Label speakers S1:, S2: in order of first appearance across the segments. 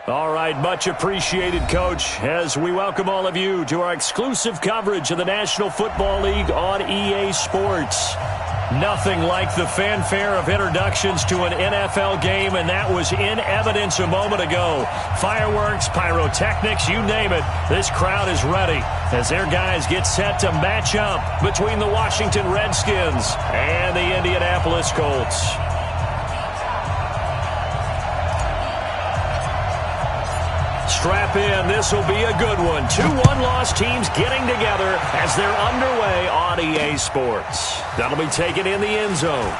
S1: All right, much appreciated, Coach, as we welcome all of you to our exclusive coverage of the National Football League on EA Sports. Nothing like the fanfare of introductions to an NFL game, and that was in evidence a moment ago. Fireworks, pyrotechnics, you name it. This crowd is ready as their guys get set to match up between the Washington Redskins and the Indianapolis Colts. Strap in. This will be a good one. Two one-loss teams getting together as they're underway on EA Sports. That'll be taken in the end zone.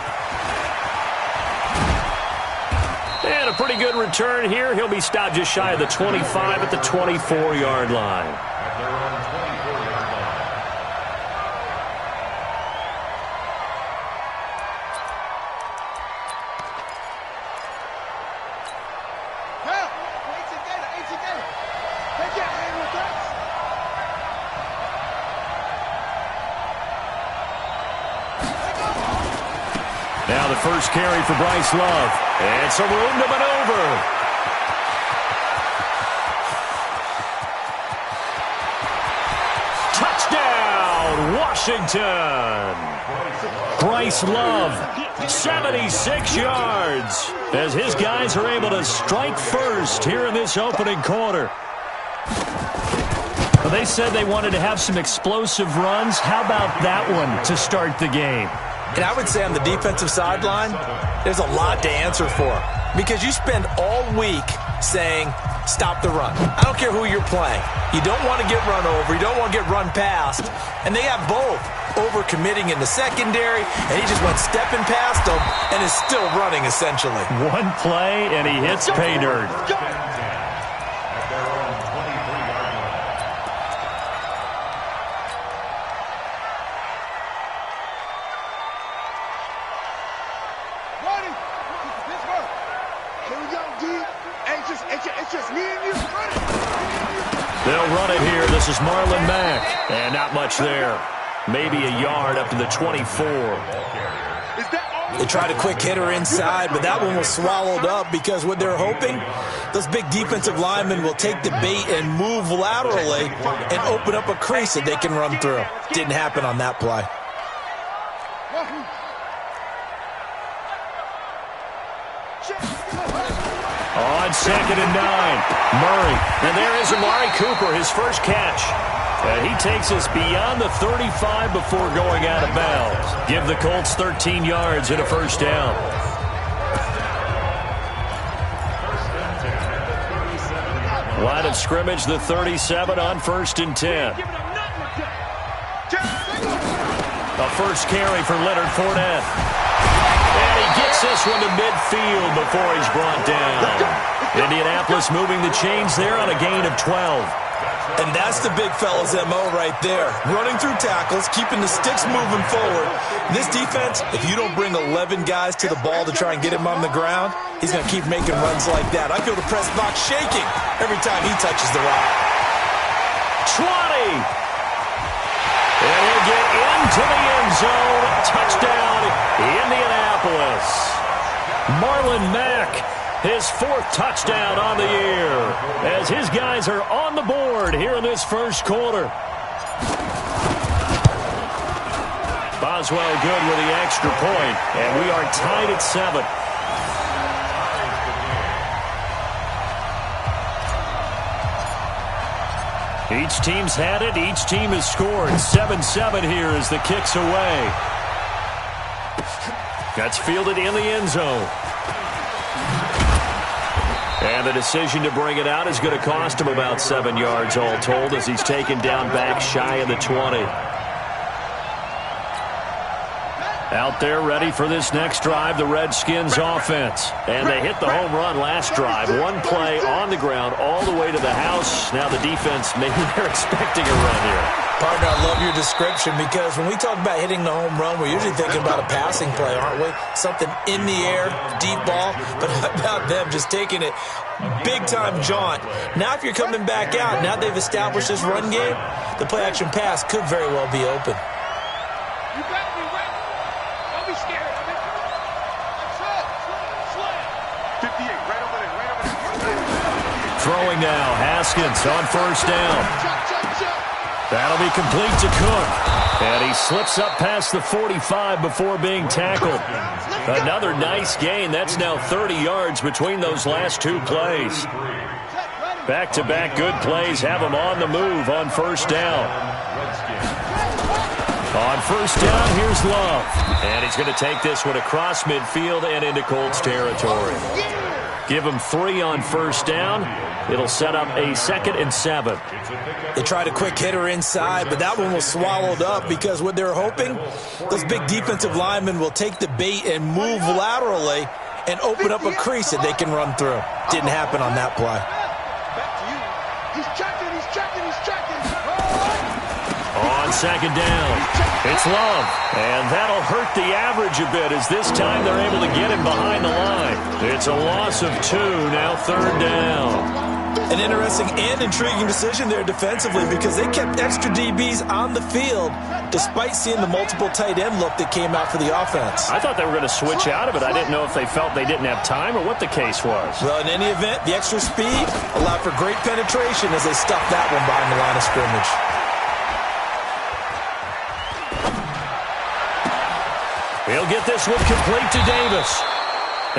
S1: And a pretty good return here. He'll be stopped just shy of the 25 at the 24-yard line. Now the first carry for Bryce Love. And some room to maneuver. Touchdown, Washington. Bryce Love, 76 yards, as his guys are able to strike first here in this opening quarter. Well, they said they wanted to have some explosive runs. How about that one to start the game?
S2: And I would say on the defensive sideline, there's a lot to answer for. Because you spend all week saying, stop the run. I don't care who you're playing. You don't want to get run over. You don't want to get run past. And they have both. Over-committing in the secondary, and he just went stepping past them and is still running, essentially.
S1: One play, and he hits pay dirt. They'll run it here. This is Marlon Mack. And not much there. Maybe a yard up to the 24.
S2: They tried a quick hitter inside, but that one was swallowed up because what they're hoping, those big defensive linemen will take the bait and move laterally and open up a crease that they can run through. Didn't happen on that play.
S1: On 2nd and 9, Murray. And there is Amari Cooper, his first catch. And he takes us beyond the 35 before going out of bounds. Give the Colts 13 yards and a first down. Line of scrimmage, the 37 on 1st and 10. A first carry for Leonard Fournette. And he gets this one to midfield before he's brought down. Indianapolis moving the chains there on a gain of 12.
S2: And that's the big fella's MO right there. Running through tackles, keeping the sticks moving forward. This defense, if you don't bring 11 guys to the ball to try and get him on the ground, he's going to keep making runs like that. I feel the press box shaking every time he touches the rock.
S1: 20. And he'll get into the end zone. Touchdown, Indianapolis. Marlon Mack, his 4th touchdown on the year, as his guys are on the board here in this first quarter. Boswell good with the extra point, and we are tied at 7. Each team's had it. Each team has scored. 7-7 here as the kick's away. That's fielded in the end zone. And the decision to bring it out is going to cost him about 7 yards all told as he's taken down back shy of the 20. Out there ready for this next drive, the Redskins offense. And they hit the home run last drive. One play on the ground all the way to the house. Now the defense, maybe they're expecting a run here.
S2: Partner, I love your description because when we talk about hitting the home run, we're usually thinking about a passing play, aren't we? Something in the air, deep ball. But how about them just taking it big-time jaunt? Now if you're coming back out, now they've established this run game, the play-action pass could very well be open.
S1: throwing now. Haskins on first down. That'll be complete to Cook. And he slips up past the 45 before being tackled. Another nice gain. That's now 30 yards between those last two plays. Back-to-back good plays have him on the move on first down. On first down, here's Love. And he's going to take this one across midfield and into Colts territory. Give him 3 on first down. It'll set up a 2nd and 7.
S2: They tried a quick hitter inside, but that one was swallowed up because what they're hoping, those big defensive linemen will take the bait and move laterally and open up a crease that they can run through. Didn't happen on that play.
S1: On second down, it's Love. And that'll hurt the average a bit as this time they're able to get him behind the line. It's a loss of 2, now 3rd down.
S2: An interesting and intriguing decision there defensively because they kept extra DBs on the field despite seeing the multiple tight end look that came out for the offense.
S1: I thought they were going to switch out of it. I didn't know if they felt they didn't have time or what the case was.
S2: Well, in any event, the extra speed allowed for great penetration as they stuffed that one behind the line of scrimmage.
S1: He'll get this one complete to Davis.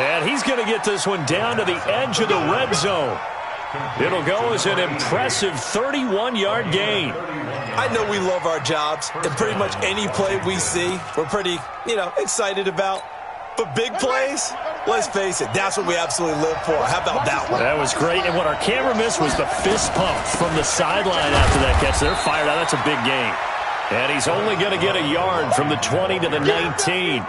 S1: And he's going to get this one down to the edge of the red zone. It'll go as an impressive 31-yard gain.
S2: I know we love our jobs, and pretty much any play we see, we're pretty, excited about. But big plays, let's face it, that's what we absolutely live for. How about that one?
S1: That was great, and what our camera missed was the fist pump from the sideline after that catch. They're fired out. That's a big gain. And he's only going to get a yard from the 20 to the 19.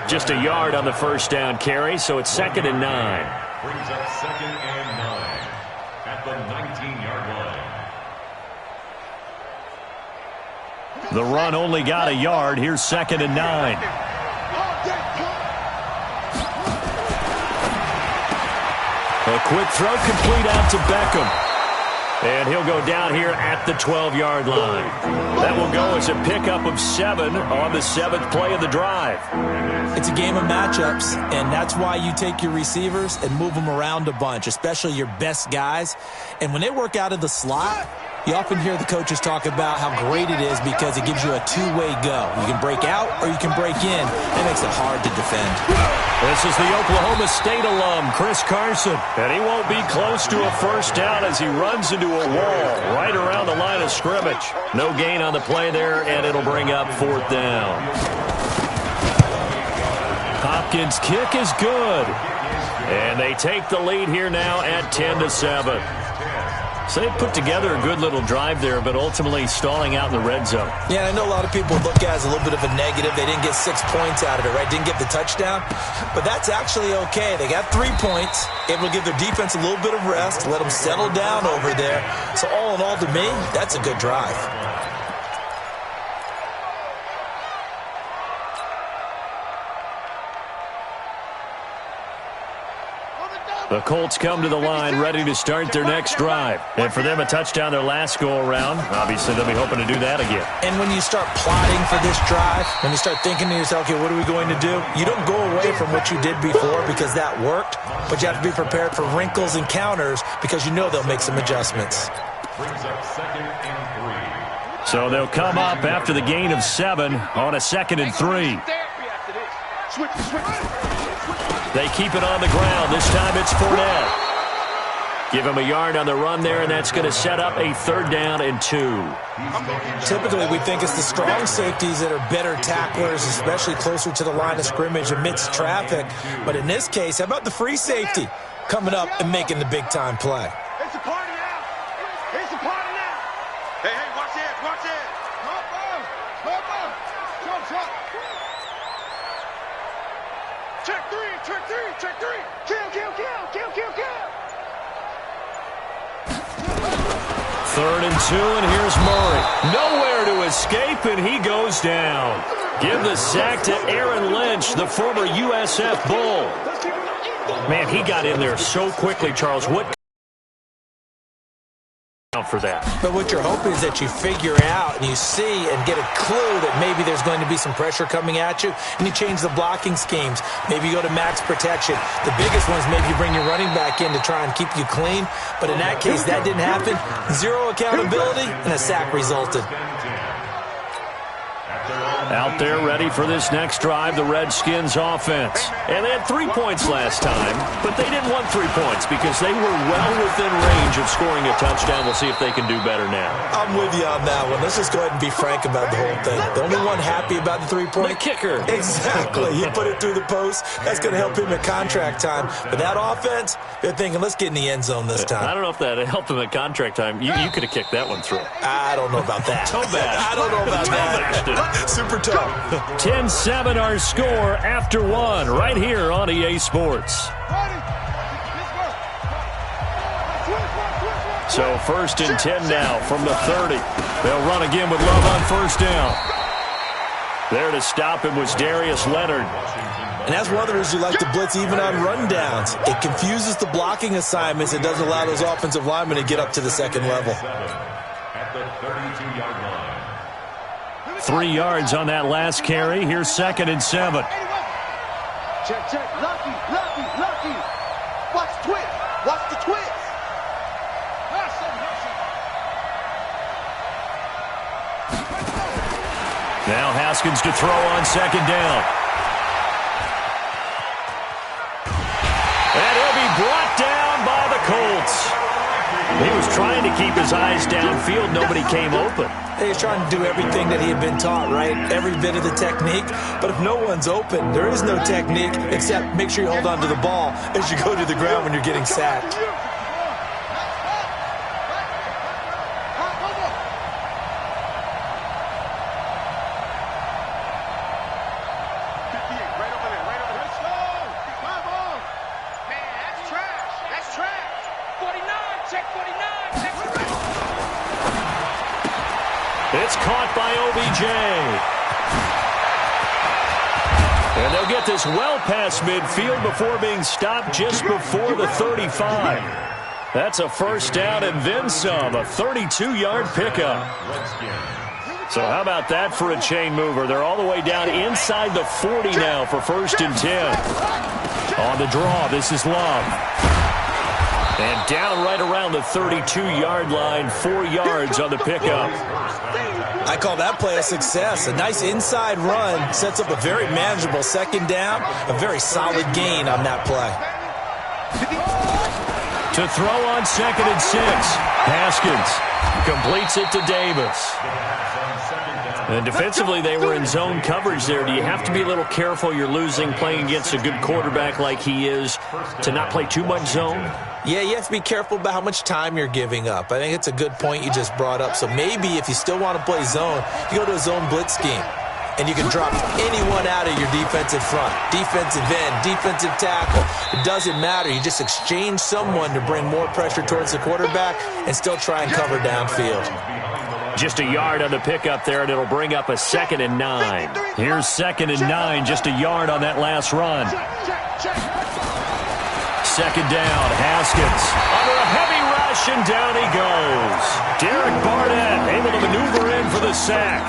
S1: Just a yard on the first down carry, so it's 2nd and 9.
S3: Brings up 2nd and 9 at the 19-yard line.
S1: The run only got a yard. Here's 2nd and 9. A quick throw complete out to Beckham. And he'll go down here at the 12-yard line. That will go as a pickup of 7 on the 7th play of the drive.
S2: It's a game of matchups, and that's why you take your receivers and move them around a bunch, especially your best guys. And when they work out of the slot, you often hear the coaches talk about how great it is because it gives you a two-way go. You can break out or you can break in. That makes it hard to defend.
S1: This is the Oklahoma State alum, Chris Carson. And he won't be close to a first down as he runs into a wall right around the line of scrimmage. No gain on the play there, and it'll bring up 4th down. Hopkins' kick is good. And they take the lead here now at 10-7. So they put together a good little drive there, but ultimately stalling out in the red zone.
S2: Yeah, I know a lot of people look at it as a little bit of a negative. They didn't get 6 points out of it, right? Didn't get the touchdown. But that's actually okay. They got 3 points, able to give their defense a little bit of rest, let them settle down over there. So all in all, to me, that's a good drive.
S1: The Colts come to the line ready to start their next drive. And for them, a touchdown their last go-around. Obviously, they'll be hoping to do that again.
S2: And when you start plotting for this drive, when you start thinking to yourself, okay, what are we going to do? You don't go away from what you did before because that worked, but you have to be prepared for wrinkles and counters because you know they'll make some adjustments.
S3: Brings up 2nd and 3.
S1: So they'll come up after the gain of 7 on a 2nd and 3. They keep it on the ground. This time it's Fournette. Give him a yard on the run there, and that's going to set up a 3rd down and 2.
S2: Typically, we think it's the strong safeties that are better tacklers, especially closer to the line of scrimmage amidst traffic. But in this case, how about the free safety coming up and making the big-time play?
S4: It's a party now. It's a party now. Hey, watch this, watch this. Jump. Check 3. Kill.
S1: 3rd and 2, and here's Murray. Nowhere to escape, and he goes down. Give the sack to Aaron Lynch, the former USF Bull. Man, he got in there so quickly, Charles. What account for that.
S2: But what you're hoping is that you figure out and you see and get a clue that maybe there's going to be some pressure coming at you, and you change the blocking schemes. Maybe you go to max protection. The biggest one is maybe you bring your running back in to try and keep you clean. But in that case, that didn't happen. Zero accountability, and a sack resulted.
S1: Out there ready for this next drive, the Redskins offense. And they had 3 points last time, but they didn't want 3 points because they were well within range of scoring a touchdown. We'll see if they can do better now.
S2: I'm with you on that one. Let's just go ahead and be frank about the whole thing. The only one happy about the 3-point?
S1: The kicker.
S2: Exactly. He put it through the post. That's going to help him at contract time. But that offense, they're thinking, let's get in the end zone this time.
S1: I don't know if that helped him at contract time. You could have kicked that one through.
S2: I don't know about that.
S1: I
S2: don't know about that. Super tough.
S1: 10-7 our score after one right here on EA Sports. So 1st and 10 now from the 30. They'll run again with Love on 1st down. There to stop him was Darius Leonard.
S2: And that's one of the reasons you like to blitz even on rundowns. It confuses the blocking assignments. It doesn't allow those offensive linemen to get up to the second level.
S3: At the 32-yard line.
S1: 3 yards on that last carry. Here's 2nd and 7.
S4: Check, check. Lucky. Watch the twist. Watch the twist.
S1: Now Haskins to throw on 2nd down. And he'll be brought down by the Colts. He was trying to keep his eyes downfield. Nobody came open.
S2: He was trying to do everything that he had been taught, right? Every bit of the technique. But if no one's open, there is no technique except make sure you hold on to the ball as you go to the ground when you're getting sacked.
S1: It's caught by OBJ. And they'll get this well past midfield before being stopped just before the 35. That's a 1st down and then some, a 32-yard pickup. So how about that for a chain mover? They're all the way down inside the 40 now for 1st and 10. On the draw, this is Love. And down right around the 32-yard line, 4 yards on the pickup.
S2: I call that play a success. A nice inside run sets up a very manageable 2nd down, a very solid gain on that play.
S1: To throw on 2nd and 6. Haskins completes it to Davis. And defensively, they were in zone coverage there. Do you have to be a little careful? You're losing playing against a good quarterback like he is to not play too much zone?
S2: Yeah, you have to be careful about how much time you're giving up. I think it's a good point you just brought up. So maybe if you still want to play zone, you go to a zone blitz scheme. And you can drop anyone out of your defensive front. Defensive end, defensive tackle. It doesn't matter. You just exchange someone to bring more pressure towards the quarterback and still try and cover downfield.
S1: Just a yard on the pickup there, and it'll bring up a 2nd and 9. Here's 2nd and 9, just a yard on that last run. 2nd down, Haskins. Under a heavy rush, and down he goes. Derek Barnett able to maneuver in for the sack.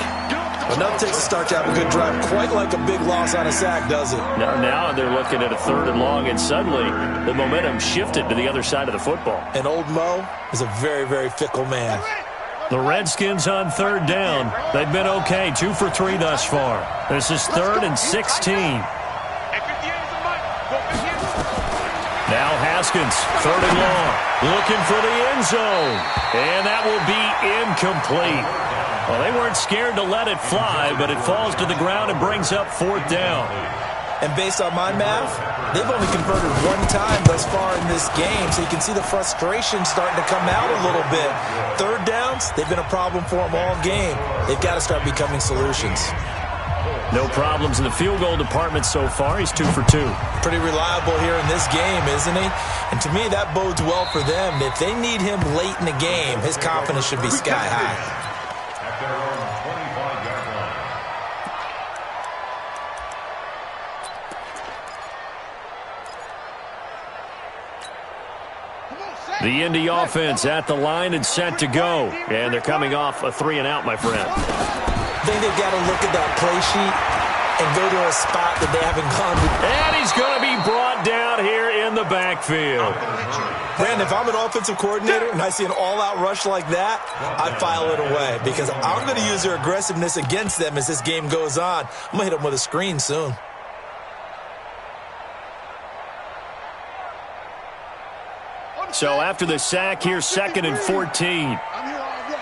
S2: Enough takes to start to have a good drive. Quite like a big loss on a sack, does it?
S1: Now they're looking at a 3rd and long, and suddenly the momentum shifted to the other side of the football.
S2: And old Mo is a very, very fickle man.
S1: The Redskins on 3rd down. They've been okay, 2 for 3 thus far. This is 3rd and 16. Now Haskins, 3rd and long, looking for the end zone. And that will be incomplete. Well, they weren't scared to let it fly, but it falls to the ground and brings up 4th down.
S2: And based on my math, they've only converted 1 time thus far in this game, so you can see the frustration starting to come out a little bit. 3rd downs, they've been a problem for them all game. They've got to start becoming solutions.
S1: No problems in the field goal department so far. He's 2 for 2.
S2: Pretty reliable here in this game, isn't he? And to me, that bodes well for them. If they need him late in the game, his confidence should be sky high.
S3: At their own 25-yard line.
S1: The Indy offense at the line and set to go. And they're coming off a 3-and-out, my friend.
S2: I think they've got to look at that play sheet and go to a spot that they haven't gone to.
S1: And he's going to be brought down here in the backfield.
S2: Brandon, if I'm an offensive coordinator and I see an all-out rush like that, I file it away because I'm going to use their aggressiveness against them as this game goes on. I'm going to hit them with a screen soon.
S1: So after the sack, here's 2nd and 14.
S4: I'm here all day.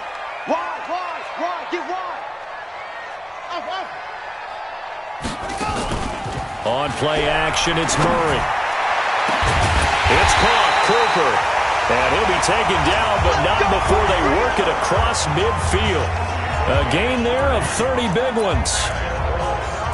S4: Wide, get wide. Up.
S1: On play action, it's Murray. It's caught, Cooper. And he'll be taken down, but not before they work it across midfield. A gain there of 30 big ones.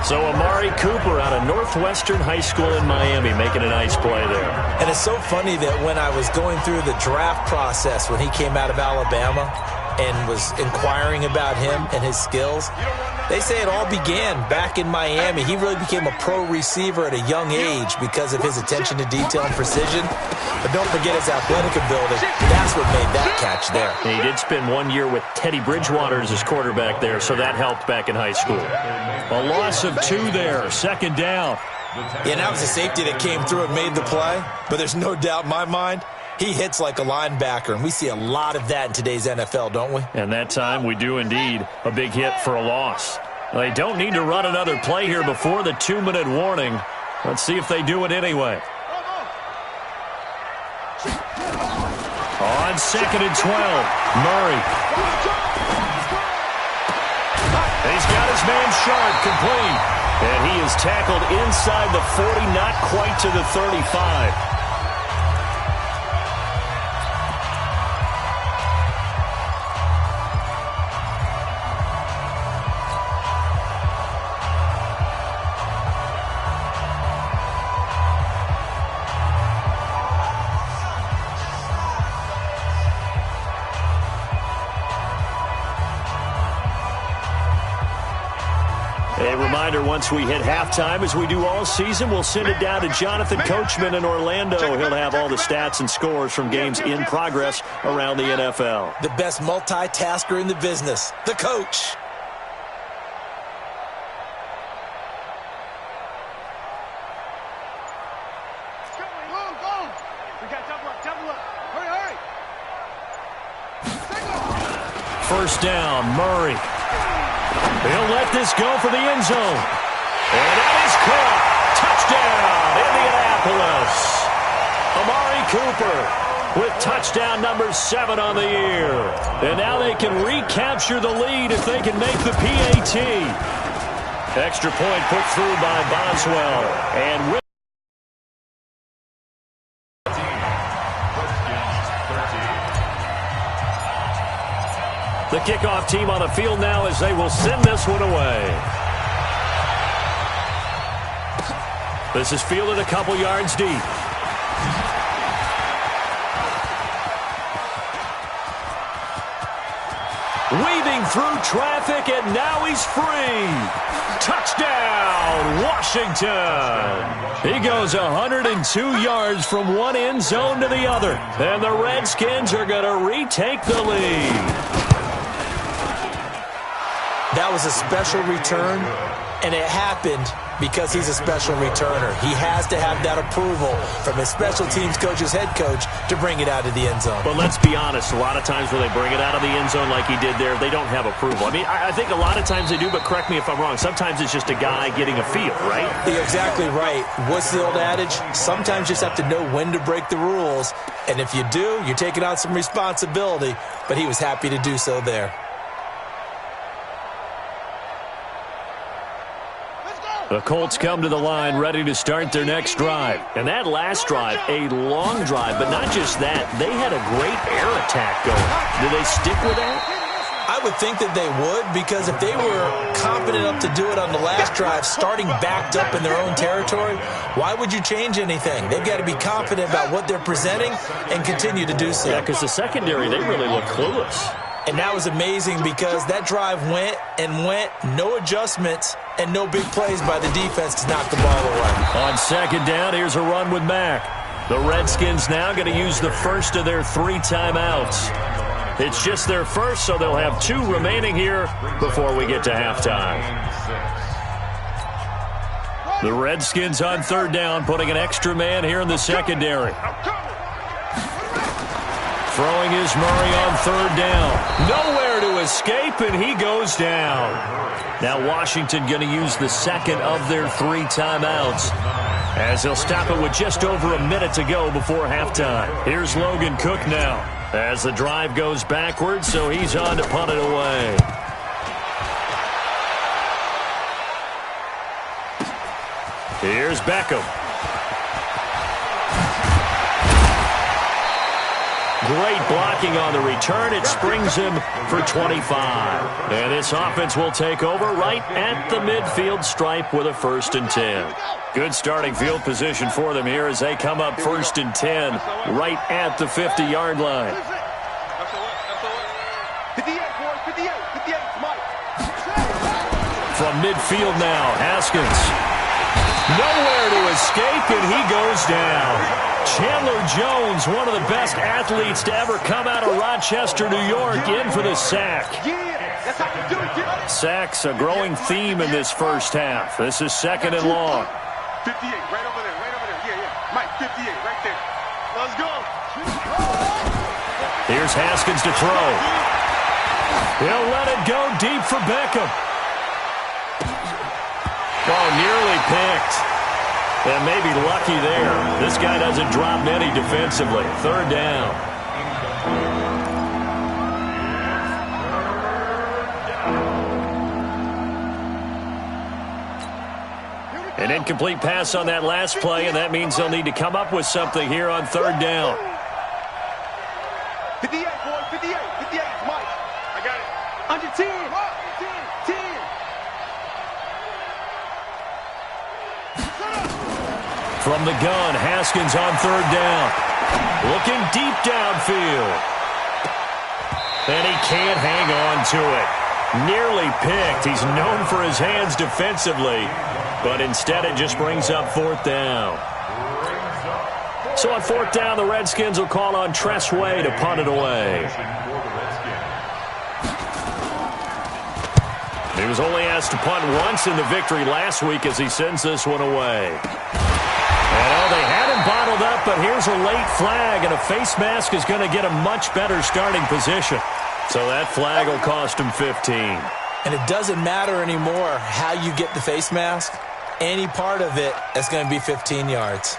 S1: So Amari Cooper out of Northwestern High School in Miami making a nice play there.
S2: And it's so funny that when I was going through the draft process when he came out of Alabama and was inquiring about him and his skills, they say it all began back in Miami. He really became a pro receiver at a young age because of his attention to detail and precision. But don't forget his athletic ability. That's what made that catch there.
S1: And he did spend 1 year with Teddy Bridgewater as his quarterback there, so that helped back in high school. A loss of 2 there, 2nd down.
S2: Yeah, that was a safety that came through and made the play. But there's no doubt in my mind, he hits like a linebacker, and we see a lot of that in today's NFL, don't we?
S1: And that time we do indeed a big hit for a loss. They don't need to run another play here before the 2-minute warning. Let's see if they do it anyway. On 2nd and 12, Murray. He's got his man Sharp complete. And he is tackled inside the 40, not quite to the 35. A reminder, once we hit halftime, as we do all season, we'll send it down to Jonathan Coachman in Orlando. He'll have all the stats and scores from games in progress around the NFL.
S2: The best multitasker in the business, the coach.
S4: Go. We got double up. Hurry.
S1: 1st down, Murray. He'll let this go for the end zone. And that is caught. Touchdown, Indianapolis. Amari Cooper with touchdown number 7 on the year. And now they can recapture the lead if they can make the PAT. Extra point put through by Boswell. And with the kickoff team on the field now as they will send this one away. This is fielded a couple yards deep. Weaving through traffic, and now he's free. Touchdown, Washington. He goes 102 yards from one end zone to the other. And the Redskins are going to retake the lead.
S2: That was a special return, and it happened because he's a special returner. He has to have that approval from his special teams coach's head coach to bring it out of the end zone.
S1: But let's be honest, a lot of times when they bring it out of the end zone like he did there, they don't have approval. I mean, I think a lot of times they do, but correct me if I'm wrong. Sometimes it's just a guy getting a feel, right?
S2: You're exactly right. What's the old adage? Sometimes you just have to know when to break the rules, and if you do, you're taking on some responsibility, but he was happy to do so there.
S1: The Colts come to the line ready to start their next drive. And that last drive, a long drive, but not just that. They had a great air attack going. Do they stick with that?
S2: I would think that they would, because if they were confident enough to do it on the last drive, starting backed up in their own territory, why would you change anything? They've got to be confident about what they're presenting and continue to do so.
S1: Yeah, because the secondary, they really look clueless.
S2: And that was amazing because that drive went, no adjustments, and no big plays by the defense to knock the ball away.
S1: On 2nd down, here's a run with Mack. The Redskins now going to use the first of their 3 timeouts. It's just their first, so they'll have 2 remaining here before we get to halftime. The Redskins on 3rd down, putting an extra man here in the secondary. Throwing is Murray on 3rd down. Nowhere to escape, and he goes down. Now Washington going to use the second of their 3 timeouts, as they'll stop it with just over a minute to go before halftime. Here's Logan Cook now, as the drive goes backwards, so he's on to punt it away. Here's Beckham. Great blocking on the return. It springs him for 25. And this offense will take over right at the midfield stripe with a 1st and 10. Good starting field position for them here as they come up 1st and 10 right at the 50-yard line. From midfield now, Haskins. Nowhere to escape, and he goes down. Chandler Jones, one of the best athletes to ever come out of Rochester, New York, in for the sack. Sacks a growing theme in this first half. This is 2nd and long.
S4: 58, right over there, yeah. Mike, 58, right there. Let's go.
S1: Here's Haskins to throw. He'll let it go deep for Beckham. Oh, nearly picked. And maybe lucky there. This guy doesn't drop many defensively. 3rd down. An incomplete pass on that last play, and that means they'll need to come up with something here on 3rd down.
S4: 58, boy, 58, Mike. I got it. Under 10. 10.
S1: From the gun, Haskins on 3rd down. Looking deep downfield. And he can't hang on to it. Nearly picked. He's known for his hands defensively, but instead it just brings up 4th down. So on 4th down, the Redskins will call on Tress Way to punt it away. He was only asked to punt once in the victory last week as he sends this one away. And they had him bottled up, but here's a late flag, and a face mask is going to get a much better starting position. So that flag will cost him 15.
S2: And it doesn't matter anymore how you get the face mask. Any part of it is going to be 15 yards.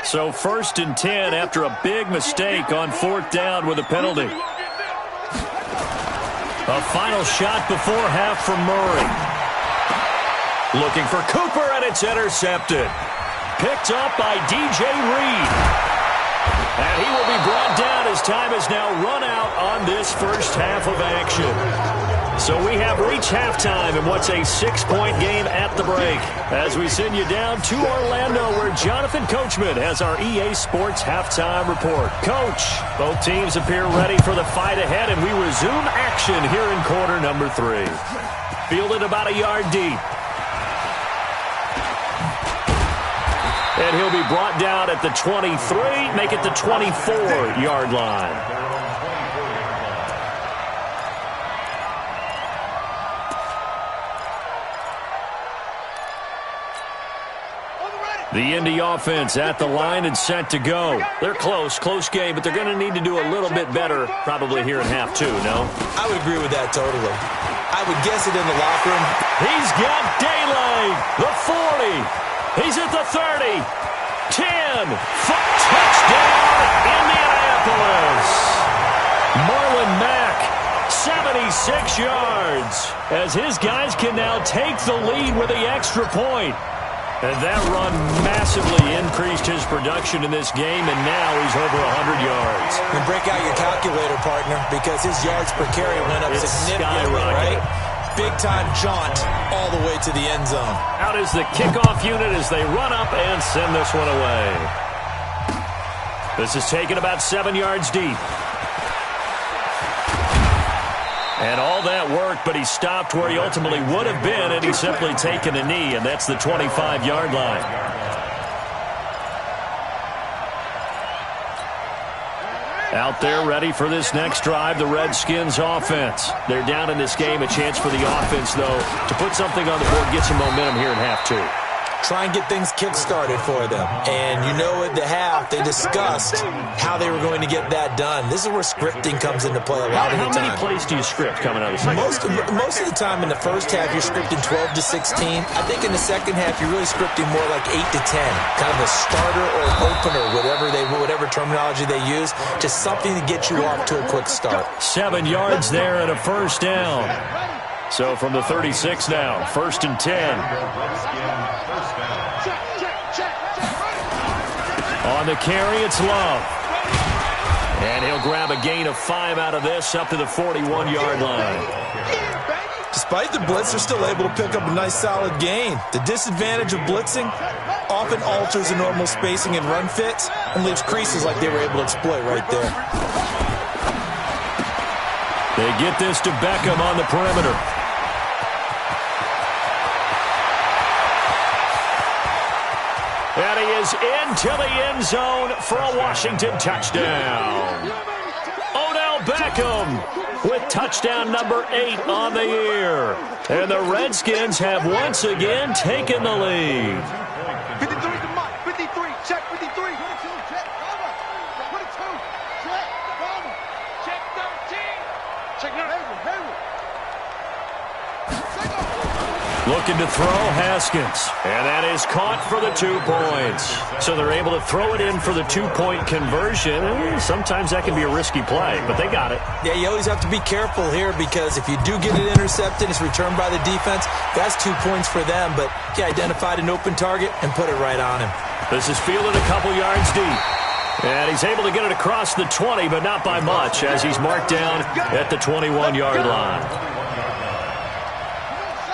S1: So 1st and 10 after a big mistake on 4th down with a penalty. A final shot before half from Murray. Looking for Cooper, and it's intercepted. Picked up by DJ Reed. And he will be brought down as time has now run out on this first half of action. So we have reached halftime in what's a 6-point game at the break, as we send you down to Orlando, where Jonathan Coachman has our EA Sports halftime report. Coach, both teams appear ready for the fight ahead, and we resume action here in quarter number 3. Fielded about a yard deep. And he'll be brought down at the 23, make it the 24-yard line. The Indy offense at the line and set to go. They're close game, but they're going to need to do a little bit better probably here in half 2, no?
S2: I would agree with that totally. I would guess it in the locker room.
S1: He's got daylight. The 40. He's at the 30. 10. Touchdown, Indianapolis. Marlon Mack, 76 yards, as his guys can now take the lead with the extra point. And that run massively increased his production in this game, and now he's over 100 yards.
S2: And break out your calculator, partner, because his yards per carry went up significantly, right? Big-time jaunt all the way to the end zone.
S1: Out is the kickoff unit as they run up and send this one away. This is taken about 7 yards deep. And all that work, but he stopped where he ultimately would have been, and he's simply taken a knee, and that's the 25-yard line. Out there ready for this next drive, the Redskins offense. They're down in this game. A chance for the offense, though, to put something on the board, get some momentum here in half two.
S2: Try and get things kick-started for them. And you know at the half, they discussed how they were going to get that done. This is where scripting comes into play a lot of the time.
S1: How many plays do you script coming out of the second?
S2: Most of the time in the first half, you're scripting 12 to 16. I think in the second half, you're really scripting more like 8 to 10. Kind of a starter or an opener, whatever terminology they use, just something to get you off to a quick start.
S1: 7 yards there and a first down. So from the 36 now, 1st and 10. On the carry, it's Love. And he'll grab a gain of 5 out of this, up to the 41-yard line.
S2: Despite the blitz, they're still able to pick up a nice solid gain. The disadvantage of blitzing often alters the normal spacing and run fits and leaves creases like they were able to exploit right there.
S1: They get this to Beckham on the perimeter. And he is into the end zone for a Washington touchdown. Odell Beckham with touchdown number 8 on the year. And the Redskins have once again taken the lead.
S4: 53 to Mike. 53. Check 53. 22. Check. 22. Check. Check 13. Check 9.
S1: Looking to throw, Haskins. And that is caught for the 2 points. So they're able to throw it in for the 2-point conversion. Sometimes that can be a risky play, but they got it.
S2: Yeah, you always have to be careful here because if you do get it intercepted, it's returned by the defense. That's 2 points for them, but he identified an open target and put it right on him.
S1: This is fielded a couple yards deep. And he's able to get it across the 20, but not by much, as he's marked down at the 21-yard line.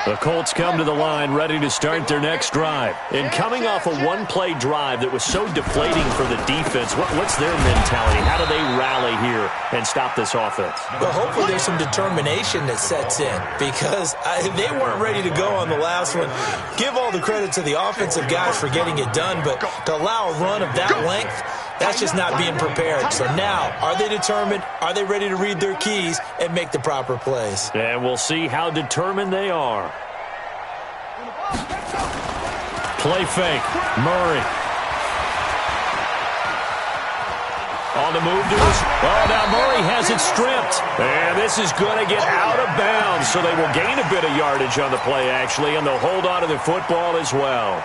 S1: The Colts come to the line ready to start their next drive. And coming off a one-play drive that was so deflating for the defense, what's their mentality? How do they rally here and stop this offense?
S2: Well, hopefully there's some determination that sets in because they weren't ready to go on the last one. Give all the credit to the offensive guys for getting it done, but to allow a run of that length, that's just not being prepared. So now, are they determined? Are they ready to read their keys and make the proper plays?
S1: And we'll see how determined they are. Play fake. Murray. On the move to his... Oh, now Murray has it stripped. And this is going to get out of bounds, so they will gain a bit of yardage on the play, actually, and they'll hold on to the football as well.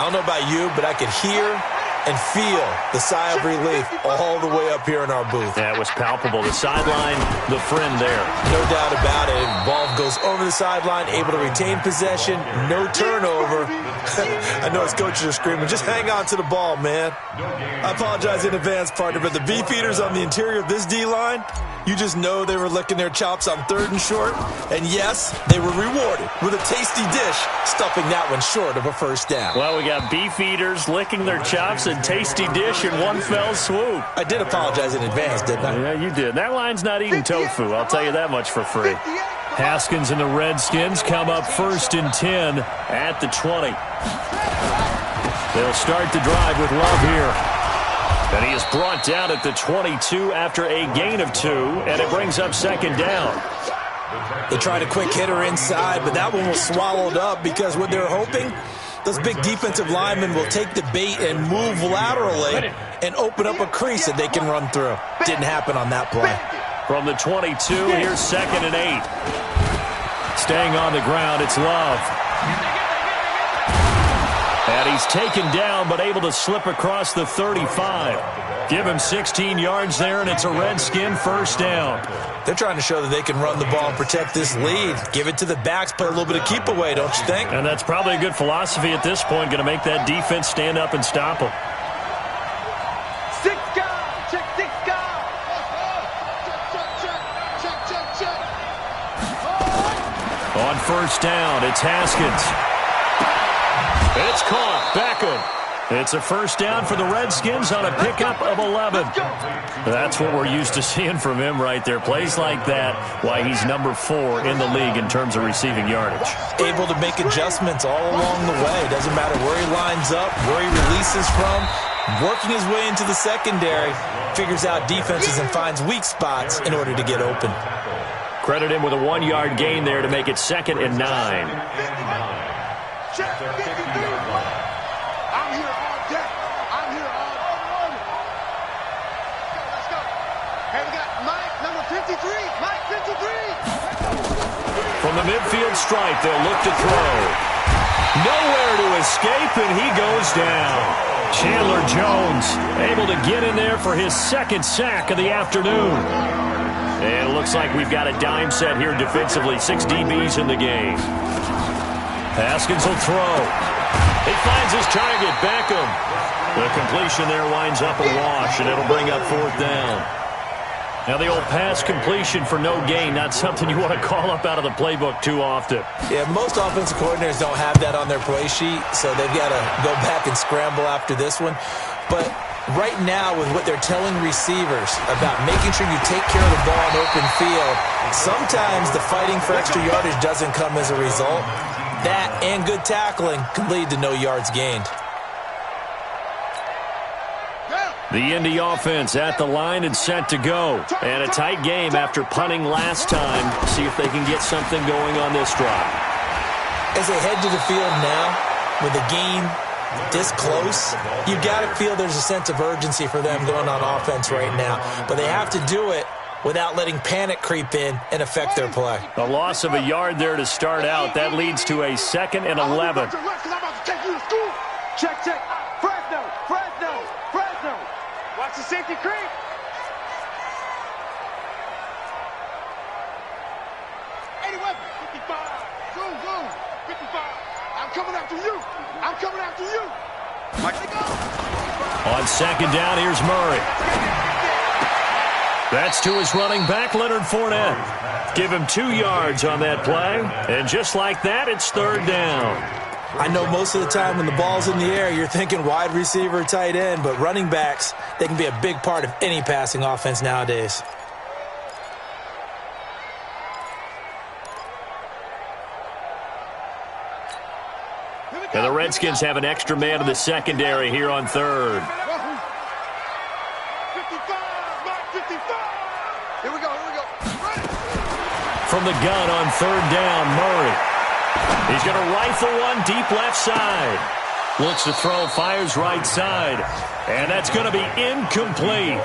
S2: I don't know about you, but I could hear and feel the sigh of relief all the way up here in our booth.
S1: That was palpable. The sideline, the friend there.
S2: No doubt about it. Ball goes over the sideline, able to retain possession, no turnover. I know his coaches are screaming, just hang on to the ball, man. I apologize in advance, partner, but the beefeaters on the interior of this D-line, you just know they were licking their chops on 3rd and short. And yes, they were rewarded with a tasty dish, stuffing that one short of a first down.
S1: Well, we got beefeaters licking their chops and tasty dish in one fell swoop.
S2: I did apologize in advance, didn't I?
S1: Yeah, you did. That line's not eating tofu, I'll tell you that much for free. Haskins and the Redskins come up 1st and 10 at the 20. They'll start the drive with Love here. And he is brought down at the 22 after a gain of 2, and it brings up 2nd down.
S2: They tried a quick hitter inside, but that one was swallowed up because what they're hoping, those big defensive linemen will take the bait and move laterally and open up a crease that they can run through. Didn't happen on that play.
S1: From the 22, here's 2nd and 8. Staying on the ground, it's Love. And he's taken down, but able to slip across the 35. Give him 16 yards there, and it's a Redskin first down.
S2: They're trying to show that they can run the ball and protect this lead. Give it to the backs, play a little bit of keep away, don't you think?
S1: And that's probably a good philosophy at this point, going to make that defense stand up and stop them.
S4: 6 guys. Check 6 guys. Check.
S1: On first down, it's Haskins. It's caught. Beckham. It's a first down for the Redskins on a pickup of 11. That's what we're used to seeing from him right there. Plays like that, why he's number 4 in the league in terms of receiving yardage.
S2: Able to make adjustments all along the way. Doesn't matter where he lines up, where he releases from. Working his way into the secondary, figures out defenses and finds weak spots in order to get open.
S1: Credit him with a 1-yard gain there to make it 2nd and 9.
S4: I'm here all day. I'm here all morning. Let's go. Hey, we got Mike, number 53. Mike, 53.
S1: From the midfield stripe, they'll look to throw. Nowhere to escape, and he goes down. Chandler Jones able to get in there for his 2nd sack of the afternoon. And it looks like we've got a dime set here defensively. 6 DBs in the game. Haskins will throw. He finds his target, Beckham. The completion there winds up a wash, and it'll bring up 4th down. Now the old pass completion for no gain, not something you want to call up out of the playbook too often.
S2: Yeah, most offensive coordinators don't have that on their play sheet, so they've got to go back and scramble after this one. But right now, with what they're telling receivers about making sure you take care of the ball in open field, sometimes the fighting for extra yardage doesn't come as a result. That and good tackling can lead to no yards gained.
S1: The Indy offense at the line and set to go. And a tight game after punting last time. See if they can get something going on this drive.
S2: As they head to the field now, with the game this close, you've got to feel there's a sense of urgency for them going on offense right now. But they have to do it without letting panic creep in and affect their play.
S1: A loss of a yard there to start out. That leads to a 2nd and 11.
S4: Check, check. Fresno, Fresno, Fresno. Watch the safety creep. Anyway, 55. Zoom, zoom. 55. I'm coming after you. I'm coming after you. Mike, go.
S1: On 2nd down, here's Murray. That's to his running back, Leonard Fournette. Give him 2 yards on that play. And just like that, it's 3rd down.
S2: I know most of the time when the ball's in the air, you're thinking wide receiver, tight end, but running backs, they can be a big part of any passing offense nowadays.
S1: And the Redskins have an extra man in the secondary here on 3rd.
S4: 55, Mike, 55. Here we go, here we go. Ready.
S1: From the gun on 3rd down, Murray. He's going to rifle one deep left side. Looks to throw, fires right side. And that's going to be incomplete.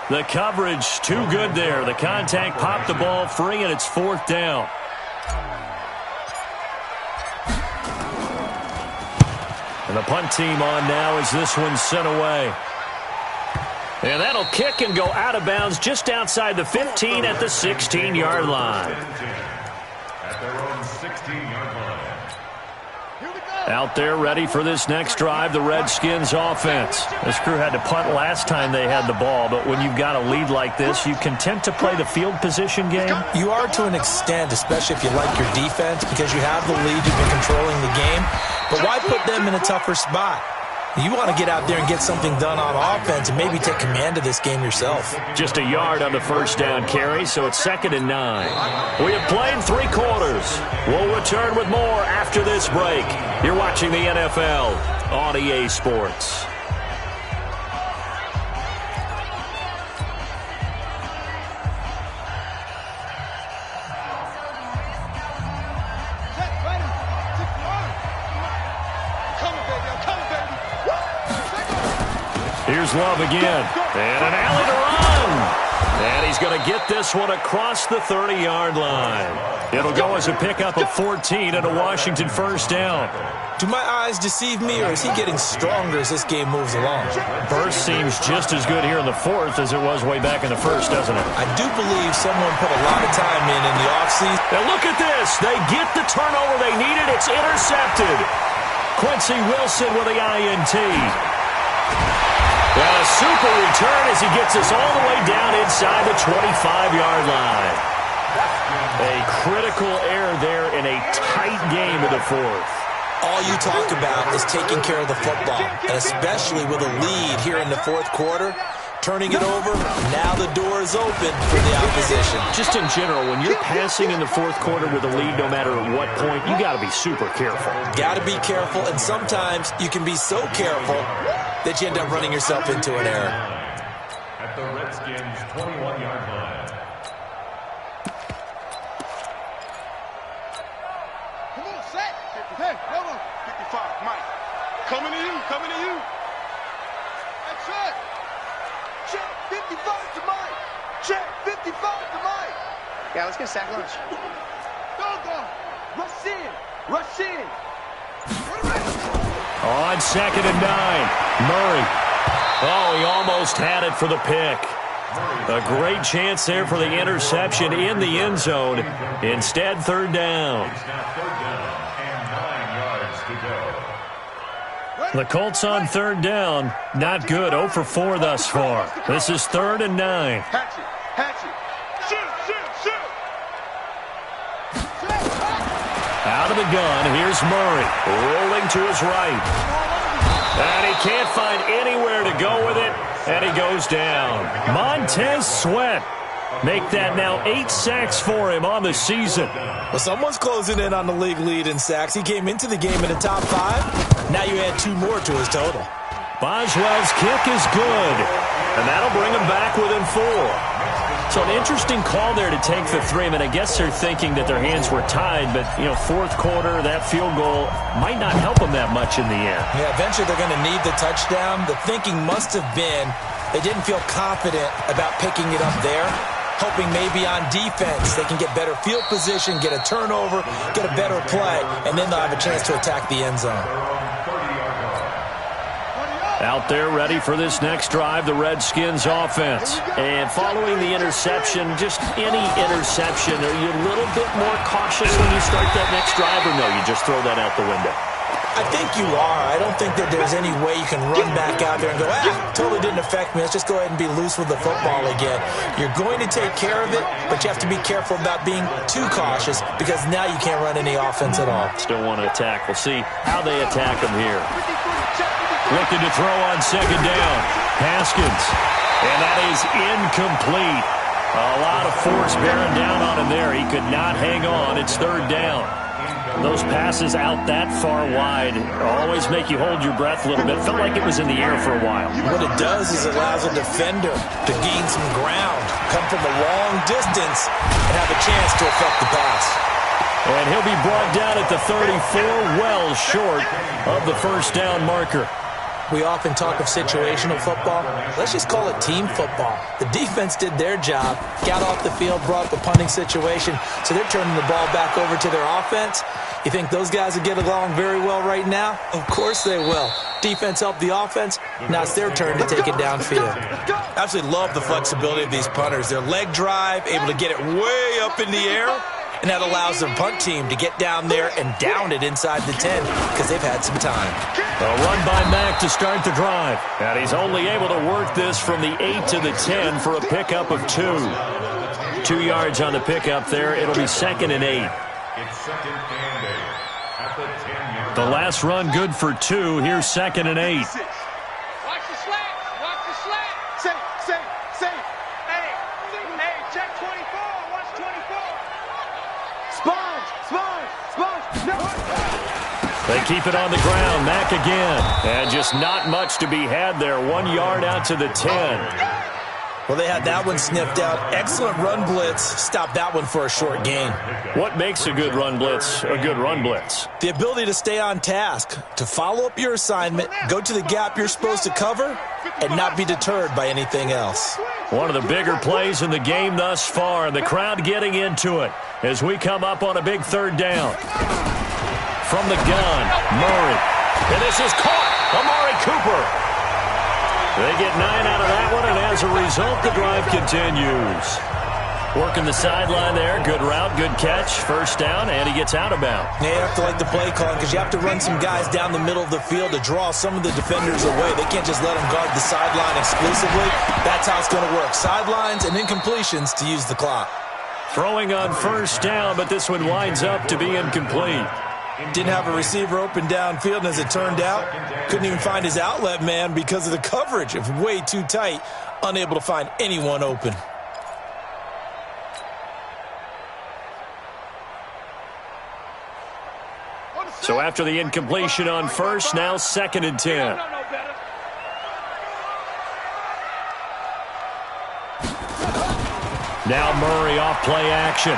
S1: The coverage too good there. The contact popped the ball free, and it's 4th down. And the punt team on now as this one's sent away. And that'll kick and go out of bounds just outside the 15 at the 16-yard line.
S3: At their own 16-yard line.
S1: Out there ready for this next drive, the Redskins offense. This crew had to punt last time they had the ball, but when you've got a lead like this, you content to play the field position game?
S2: You are to an extent, especially if you like your defense, because you have the lead, you've been controlling the game. But why put them in a tougher spot? You want to get out there and get something done on offense and maybe take command of this game yourself.
S1: Just a yard on the first down carry, so it's 2nd and 9. We have played 3 quarters. We'll return with more after this break. You're watching the NFL on EA Sports. Here's Love again. And an alley to run. And he's going to get this one across the 30-yard line. It'll go as a pickup of 14 and a Washington first down.
S2: Do my eyes deceive me, or is he getting stronger as this game moves along?
S1: Burst seems just as good here in the 4th as it was way back in the 1st, doesn't it?
S2: I do believe someone put a lot of time in the offseason.
S1: And look at this. They get the turnover they needed. It's intercepted. Quincy Wilson with the INT. Well, a super return as he gets us all the way down inside the 25-yard line. A critical error there in a tight game of the 4th.
S2: all you talk about is taking care of the football, and especially with a lead here in the fourth quarter. Turning it over, now the door is open for the opposition.
S1: Just in general, when you're passing in the fourth quarter with a lead, no matter at what point, you got to be super careful.
S2: Got to be careful, and sometimes you can be so careful that you end up running yourself into an error.
S3: At the Redskins' 21-yard line.
S4: Come on, set. Hey, come on. 55, Mike. Coming to you, coming to you. That's it. Check 55 to Mike. Check 55 to Mike.
S5: Yeah, let's get sack lunch.
S4: Go. Rush in. Rush in.
S1: On 2nd and 9, Murray. Oh, he almost had it for the pick. A great chance there for the interception in the end zone. Instead, 3rd down.
S3: It's now 3rd down and 9 yards to go.
S1: The Colts on 3rd down. Not good. 0 for 4 thus far. This is 3rd and 9.
S4: Hatch it. Shoot.
S1: Out of the gun, here's Murray. Rolling to his right. And he can't find anywhere to go with it. And he goes down. Montez Sweat. Make that now 8 sacks for him on the season.
S2: Well, someone's closing in on the league lead in sacks. He came into the game in the top 5. Now you add 2 more to his total.
S1: Boswell's kick is good. And that'll bring him back within 4. So an interesting call there to take the 3. I mean, I guess they're thinking that their hands were tied, but, fourth quarter, that field goal might not help them that much in the end.
S2: Yeah, eventually they're going to need the touchdown. The thinking must have been they didn't feel confident about picking it up there, hoping maybe on defense they can get better field position, get a turnover, get a better play, and then they'll have a chance to attack the end zone.
S1: Out there ready for this next drive, the Redskins offense. And following the interception, just any interception, are you a little bit more cautious when you start that next drive, or no, you just throw that out the window?
S2: I think you are. I don't think that there's any way you can run back out there and go, totally didn't affect me. Let's just go ahead and be loose with the football again. You're going to take care of it, but you have to be careful about being too cautious because now you can't run any offense at all.
S1: Still want to attack. We'll see how they attack them here. Looking to throw on 2nd down. Haskins. And that is incomplete. A lot of force bearing down on him there. He could not hang on. It's 3rd down. Those passes out that far wide always make you hold your breath a little bit. Felt like it was in the air for a while.
S2: What it does is it allows a defender to gain some ground, come from a long distance, and have a chance to affect the pass.
S1: And he'll be brought down at the 34, well short of the 1st down marker.
S2: We often talk of situational football. Let's just call it team football. The defense did their job, got off the field, brought the punting situation, so they're turning the ball back over to their offense. You think those guys will get along very well right now? Of course they will. Defense helped the offense. Now it's their turn to take it downfield. Absolutely love the flexibility of these punters. Their leg drive, able to get it way up in the air, and that allows their punt team to get down there and down it inside the 10 because they've had some time.
S1: A run by Mack to start the drive. And he's only able to work this from the 8 to the 10 for a pickup of 2. 2 yards on the pickup there. It'll be 2nd and 8.
S3: It's 2nd and 8 at the 10-yard
S1: The last run good for 2. Here's 2nd and 8.
S4: Watch the slant. Say. Hey, check 24. Watch 24. Sponge. No.
S1: They keep it on the ground. Mack again. And just not much to be had there. 1 yard out to the 10.
S2: Well, they had that one sniffed out. Excellent run blitz. Stopped that one for a short gain.
S1: What makes a good run blitz a good run blitz?
S2: The ability to stay on task, to follow up your assignment, go to the gap you're supposed to cover, and not be deterred by anything else.
S1: One of the bigger plays in the game thus far. The crowd getting into it as we come up on a big 3rd down. From the gun, Murray. And this is caught. Amari Cooper. They get 9 out of that one, and as a result, the drive continues. Working the sideline there. Good route, good catch. 1st down, and he gets out of bounds.
S2: Yeah, you have to like the play calling because you have to run some guys down the middle of the field to draw some of the defenders away. They can't just let them guard the sideline exclusively. That's how it's going to work. Sidelines and incompletions to use the clock.
S1: Throwing on 1st down, but this one winds up to be incomplete.
S2: Didn't have a receiver open downfield, and as it turned out, couldn't even find his outlet man because of the coverage. It was way too tight, unable to find anyone open.
S1: So after the incompletion on first, now 2nd and 10. Now Murray off play action.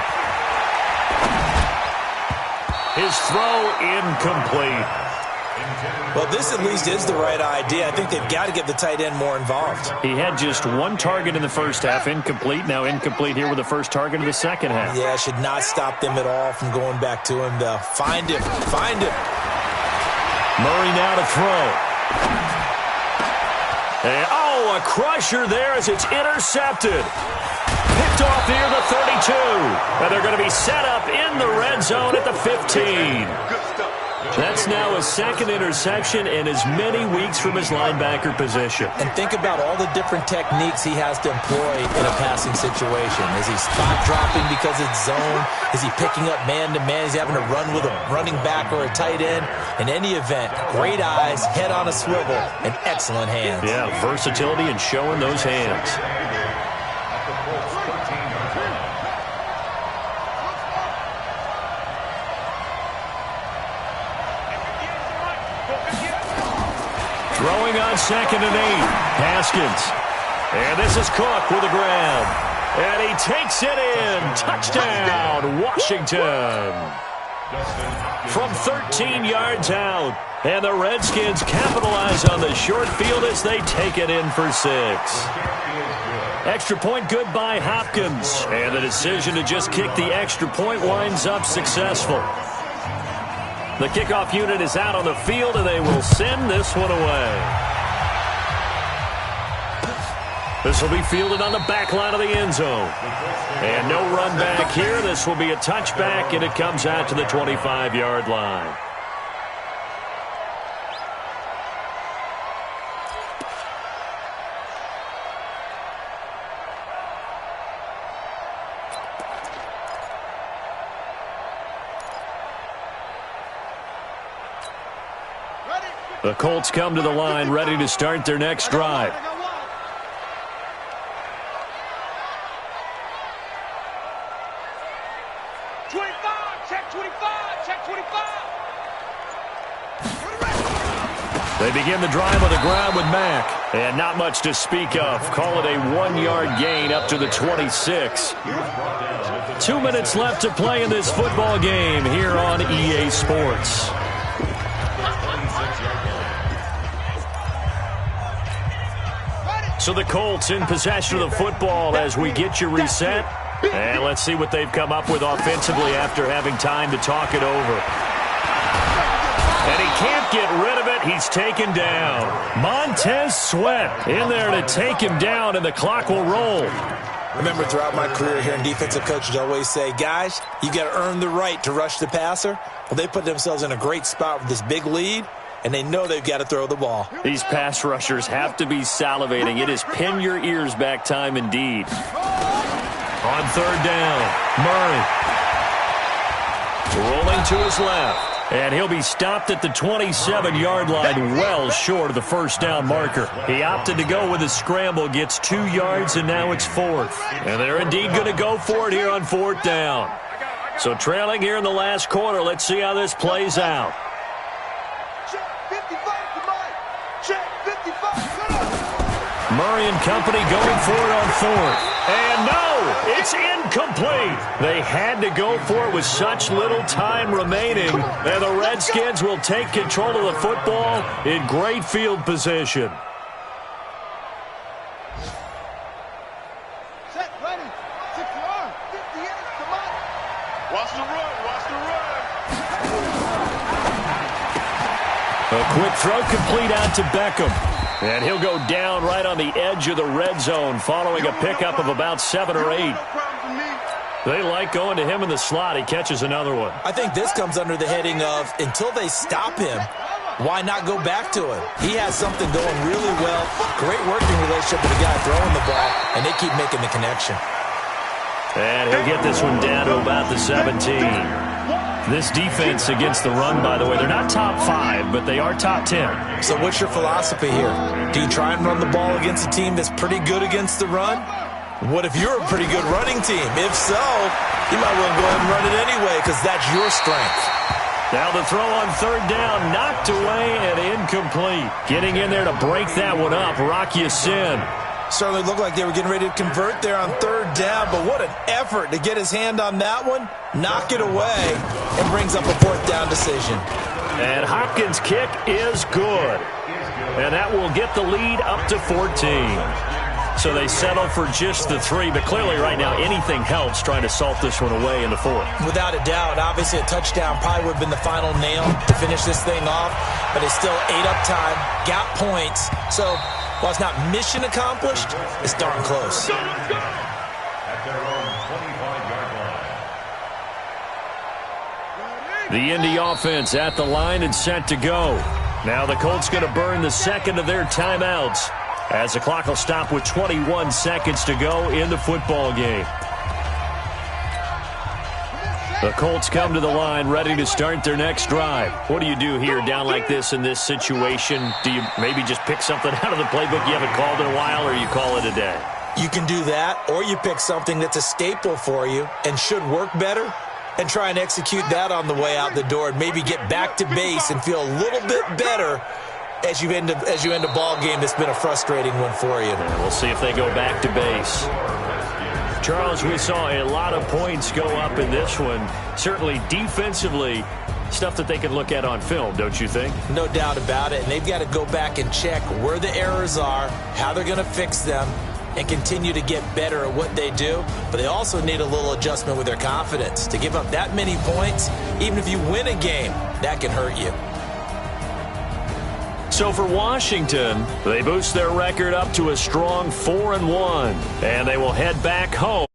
S1: His throw incomplete.
S2: Well, this at least is the right idea. I think they've got to get the tight end more involved.
S1: He had just one target in the first half, incomplete. Now incomplete here with the first target of the second half.
S2: Yeah, should not stop them at all from going back to him, though. Find him. Find him.
S1: Murray now to throw. And, a crusher there as it's intercepted. Picked off near the 32. And they're going to be set up in the red zone at the 15. That's now a 2nd interception and as many weeks from his linebacker position.
S2: And think about all the different techniques he has to employ in a passing situation. Is he spot dropping because it's zone? Is he picking up man-to-man? Is he having to run with a running back or a tight end? In any event, great eyes, head on a swivel, and excellent hands.
S1: Yeah, versatility and showing those hands. Throwing on 2nd and 8. Haskins. And this is Cook with a grab. And he takes it in. Touchdown, Washington. From 13 yards out. And the Redskins capitalize on the short field as they take it in for 6. Extra point good by Hopkins. And the decision to just kick the extra point winds up successful. The kickoff unit is out on the field, and they will send this one away. This will be fielded on the back line of the end zone. And no run back here. This will be a touchback, and it comes out to the 25-yard line. The Colts come to the line, ready to start their next drive. They begin the drive on the ground with Mack. And not much to speak of. Call it a 1-yard gain up to the 26. 2 minutes left to play in this football game here on EA Sports. So the Colts in possession of the football as we get you reset. And let's see what they've come up with offensively after having time to talk it over. And he can't get rid of it. He's taken down. Montez Sweat in there to take him down, and the clock will roll.
S2: Remember, throughout my career here in defensive coaches always say, guys, you got to earn the right to rush the passer. Well, they put themselves in a great spot with this big lead, and they know they've got to throw the ball.
S1: These pass rushers have to be salivating. It is pin your ears back time indeed. On 3rd down, Murray. Rolling to his left. And he'll be stopped at the 27-yard line, well short of the first down marker. He opted to go with a scramble, gets 2 yards, and now it's 4th. And they're indeed going to go for it here on 4th down. So trailing here in the last quarter, let's see how this plays out. Murray and company going for it on 4th. And no, it's incomplete. They had to go for it with such little time remaining. And the Redskins will take control of the football in great field position.
S4: Set, ready, 6 yard, 58, come on. Watch the run, watch the run.
S1: A quick throw complete out to Beckham. And he'll go down right on the edge of the red zone following a pickup of about 7 or 8. They like going to him in the slot. He catches another one.
S2: I think this comes under the heading of until they stop him, why not go back to him? He has something going really well. Great working relationship with the guy throwing the ball, and they keep making the connection.
S1: And he'll get this one down to about the 17. This defense against the run, by the way, they're not top 5, but they are top 10.
S2: So what's your philosophy here? Do you try and run the ball against a team that's pretty good against the run? What if you're a pretty good running team? If so, you might want to go ahead and run it anyway because that's your strength.
S1: Now the throw on third down, knocked away and incomplete. Getting in there to break that one up, Rock Ya-Sin.
S2: Certainly looked like they were getting ready to convert there on third down, but what an effort to get his hand on that one, knock it away, and brings up a fourth down decision.
S1: And Hopkins' kick is good. And that will get the lead up to 14. So they settle for just the 3, but clearly right now anything helps trying to salt this one away in the 4th.
S2: Without a doubt, obviously a touchdown probably would have been the final nail to finish this thing off, but it's still 8 up time, got points, so while it's not mission accomplished, it's darn close.
S3: At their own 25-yard line.
S1: The Indy offense at the line and set to go. Now the Colts going to burn the second of their timeouts as the clock will stop with 21 seconds to go in the football game. The Colts come to the line ready to start their next drive. What do you do here down like this in this situation? Do you maybe just pick something out of the playbook you haven't called in a while, or you call it a day?
S2: You can do that, or you pick something that's a staple for you and should work better and try and execute that on the way out the door and maybe get back to base and feel a little bit better as you end a ball game that's been a frustrating one for you.
S1: And we'll see if they go back to base. Charles, we saw a lot of points go up in this one. Certainly defensively, stuff that they can look at on film, don't you think?
S2: No doubt about it. And they've got to go back and check where the errors are, how they're going to fix them, and continue to get better at what they do. But they also need a little adjustment with their confidence. To give up that many points, even if you win a game, that can hurt you.
S1: So for Washington, they boost their record up to a strong 4-1, and they will head back home.